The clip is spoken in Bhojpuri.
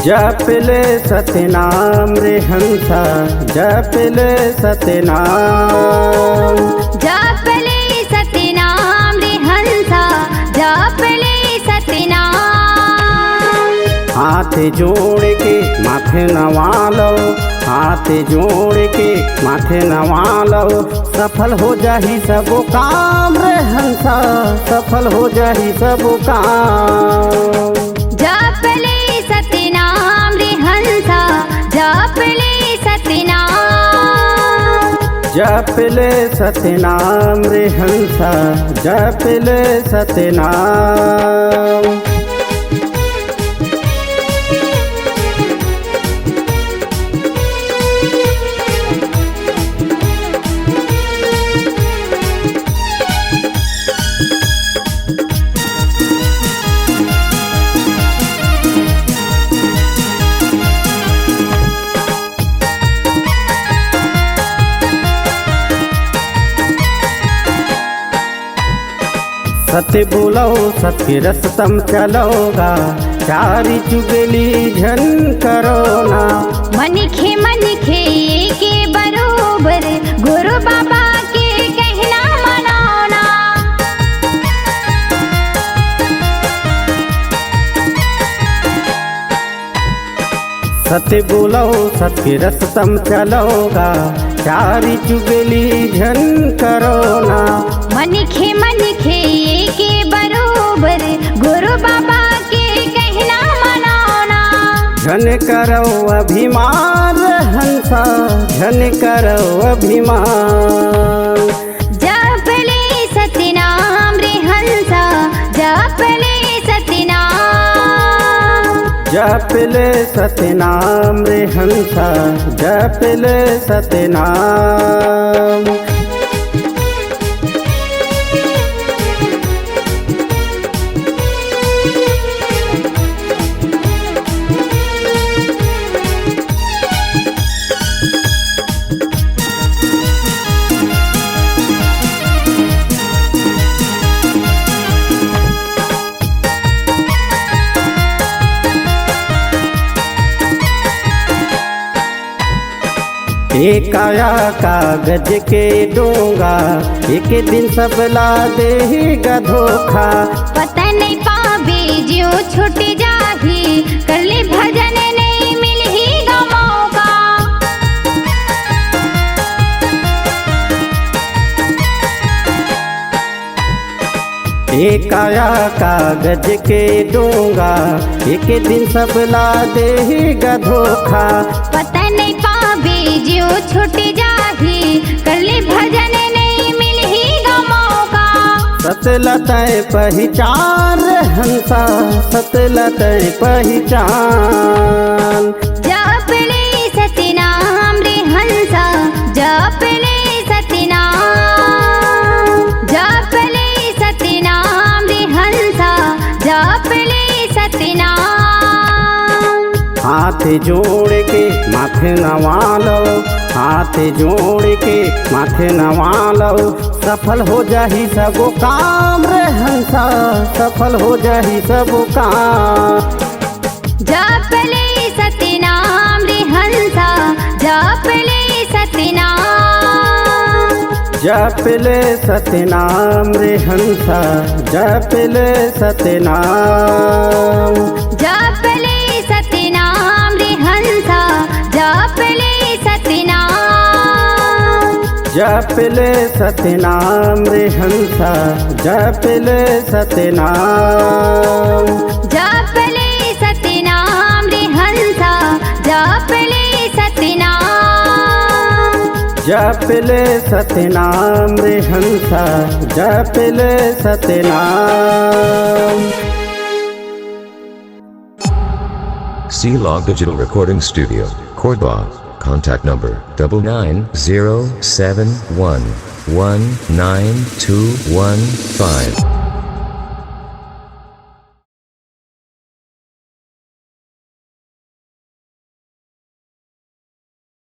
जप ले सतनाम रे हंसा, जप ले सतनाम, जप ले सतनाम रे हंसा, जप ले सतनाम। हाथ जोड़ के माथे नवा लो, हाथ जोड़ के माथे नवा लो, सफल हो जाही सब काम रे हंसा, सफल हो जाही सब काम। जप ले सतनाम रे हंसा, जप ले सतनाम, जप ले सतनाम रे हंसा, जप ले सतनाम। सत्य बोलो सत्य रस्तम चलोगा, चारी चुगली झन करो ना। मनखे मनखे के बरोबर, गुरु बाबा के कहना मनाना। सत्य बोलो सत्य रस्तम चलोगा, चारी चुगली झन करो ना। मनखे मनखे के बरोबर, गुरु बाबा के कहना मनाना। झन करो अभिमान हंसा, झन करो अभिमान। जप ले सतनाम रे हंसा, जप ले सतनाम, जप ले सतनाम रे हंसा, जप ले सतनाम। एक आया कागज के डोंगा, एक दिन सब ला देगा धोखा। पता नहीं पावे जो छूट जाही, कर ले भजन नहीं मिल ही मौका। एक आया कागज के डोंगा, एक दिन सब ला देगा धोखा। पता नहीं पावे जो छूट जाही, कर ले भजन नहीं मिल ही मौका। सतलतय पहचान हंसा, सतलतय पहचान। जप ले सतनाम रे हंसा, जप ले सतनाम, जप ले सतनाम रे हंसा, जप ले सतनाम। हाथ जोड़ के माथे नवा लो, हाथ जोड़ के माथे नवा लो, सफल हो जाही सब काम रे हंसा, सफल हो जाही सब काम। जप ले सतनाम रे हंसा, जप ले सतनाम, जप ले सतनाम रे हंसा, जप ले सतनाम, जप ले सतनाम रे हंसा, जप ले सतनाम, जप ले सतनाम रे हंसा, जप ले सतनाम, जप ले सतनाम रे हंसा, जप ले सतनाम, जप ले सतनाम रे हंसा, जप ले Satnam. C-Log Digital Recording Studio, Cordoba. Contact number 99071192115.